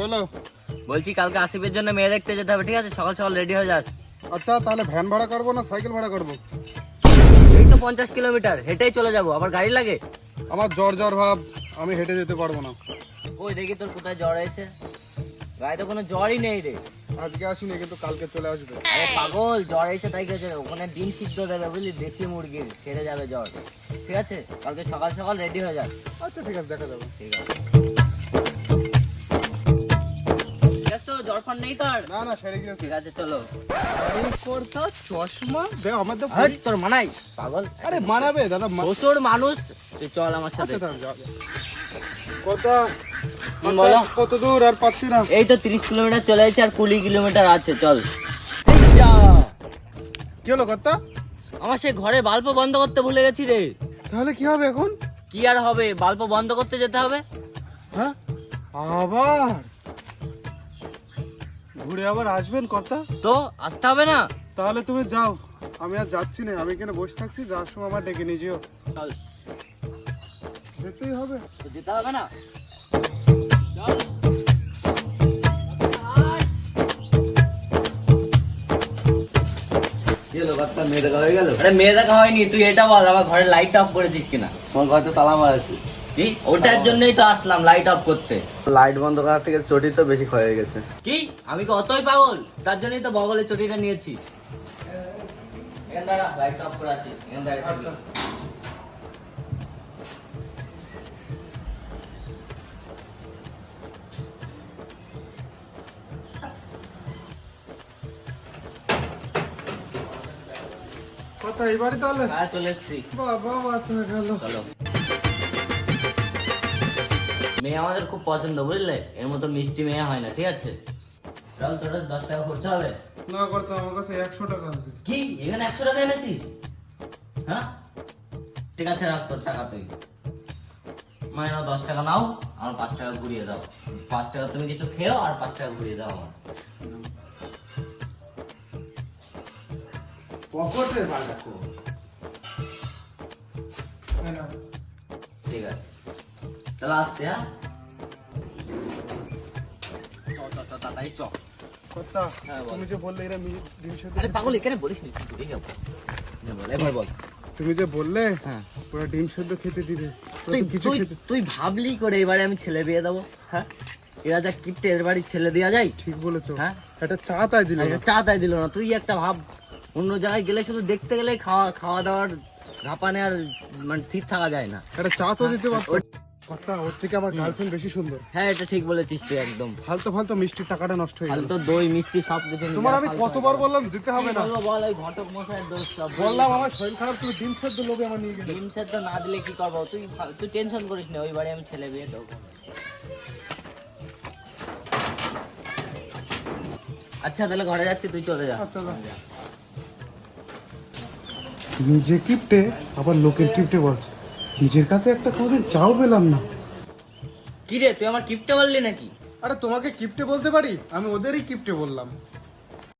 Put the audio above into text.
বলো। বলছি কালকে আসিফের জন্য মেয়ে দেখতে যেতে হবে, ঠিক আছে? সকাল সকাল রেডি হয়ে যাস। আচ্ছা তাহলে ভ্যান ভাড়া করবো না সাইকেল ভাড়া করবো? এই তো 50 কিলোমিটার, হেঁটেই চলে যাবো, আবার গাড়ি লাগে? আমার জ্বর জ্বর ভাব, আমি হেঁটে যেতে পারবো না। ওই দেখি তোর কোথায় জ্বর হয়েছে, গায়ে তো কোনো জ্বরই নেই রে। আজকে আসিনি কিন্তু কালকে চলে আসবে। আরে পাগল, জ্বর হয়েছে তাই গেছে, ওখানে ডিম সিদ্ধ দেবে বুঝলি, দেশি মুরগির, সেরে যাবে জ্বর। ঠিক আছে, কালকে সকাল সকাল রেডি হয়ে যাস। আচ্ছা ঠিক আছে, দেখা যাবে। ঠিক আছে। ঠিক আছে, জ্বর ফান নেই তোর? না না, সেরে গিয়েছে। ঠিক আছে চলো। করতো চশমা দে আমার তো। হাট, তোর মানাই পাগল। আরে মানাবে দাদা। বছর মানুষ, তুই চল আমার সাথে। আচ্ছা তাহলে যাও। কত বলো। কত দূর আর পাচ্ছি না। এই তো 30 কিলোমিটার চলে যাচ্ছে, আর 20 কিলোমিটার আছে, চল। কি হলো কর্তা? আমার সেই ঘরে বাল্ব বন্ধ করতে ভুলে গেছি রে। তাহলে কি হবে এখন? কি আর হবে, বাল্ব বন্ধ করতে যেতে হবে। হ্যাঁ আবার ঘুরে আবার আসবেন কর্তা? তো আসতে হবে না? তাহলে তুমি যাও, আমি আর যাচ্ছি না। আমি এখানে বসে থাকছি, যাওয়ার সময় আমার ডেকে নিয়ে যেও। চল। যেতেই হবে। তো যেতে হবে না? মেয়ে দেখা হয়নি, তুই এটা বল আমার ঘরে লাইট অফ করেছিস কিনা? তোমার ঘরে তো তালা মারা আছে। কি? ওটার জন্যই তো আসলাম লাইট অফ করতে। লাইট বন্ধ করার থেকে চটি তো বেশি ক্ষয় হয়ে গেছে। কি? আমি কি অতই পাগল? তার জন্যই তো বগলে চটিটা নিয়েছি। লাইট অফ করে আসিস। কথা এই বাড়ি তাহলে? হ্যাঁ চলে এসছি। বাবা বাচ্চা গেল। চলো। মেয়ে আমাদের খুব পছন্দ বুঝলে, এর মতো মিষ্টি মেয়ে হয় না, ঠিক আছে? চল, তোর 10 টাকা খরচা হবে। না করতে, আমার কাছে 100 টাকা আছে। কি এখানে 100 টাকা এনেছিস? হ্যাঁ ঠিক আছে, রাখ তোর টাকা তুই। মানে নাও 10 টাকা নাও, আমার 5 টাকা ঘুরিয়ে দাও। 5 টাকা তুমি কিছু খেও আর 5 টাকা ঘুরিয়ে দাও আমার। পকেটে রাখো। ঠিক আছে, তাহলে আসছি। হ্যাঁ তাড়াতাড়ি চ। কথা হ্যাঁ, বল। তুমি যে বললে এরা ডিম সেদ্ধ। আরে পাগল, এখানে বলিস নি, ঘুরে যাবো। এবার বল। তুমি যে বললে হ্যাঁ, ওরা ডিম সেদ্ধ খেতে দিবে, ওরা তুই তো কিছু তুই খেতে। তুই ভাবলি করে এবারে আমি ছেলে বিয়ে দেবো? হ্যাঁ, এরা যা কিপ্টে, এর বাড়ি ছেলে দেওয়া যায়? ঠিক বলেছো। হ্যাঁ, একটা চা তাই দিল না। চা তাই দিল না। তুই একটা ভাব, অন্য জায়গায় গেলে শুধু দেখতে গেলে খাওয়া দাওয়ার ঘাপানে আর মানে ঠিক থাকা যায় না। একটা চা তো দিতে পারতো। কথা ওর থেকে আমার গার্লফ্রেন্ড বেশি সুন্দর। হ্যাঁ, এটা ঠিক বলেছিস তুই একদম। ফালতু ফালতু মিষ্টির টাকাটা নষ্ট হয়ে আর গেল। তো দই মিষ্টি সব কিছু নিয়ে তোমার যা, আমি ফালতু কতবার হয়। বললাম যেতে হবে না। কি বলবো বল, ওই ঘটক মশাইয়ের দোষ সব। বললাম আমার শরীর খারাপ, তুমি ডিম সেদ্ধ লোভে আমার নিয়ে গেলে। ডিম সেদ্ধ না দিলে কি করবো? তুই টেনশন করিস না, ওই বাড়ি আমি ছেলে বিয়ে দেবো। আচ্ছা তাহলে ঘরে যাচ্ছি, তুই চলে যা। আচ্ছা, যা। নিজে কিপটে আবার লোকের কিপটে বলছে। নিজের কাছে একটা কোনোদিন চাও পেলাম না। কি রে, তুই আমার কিপটে বললি নাকি? আরে তোমাকে কিপটে বলতে পারি, আমি ওদেরই কিপটে বললাম।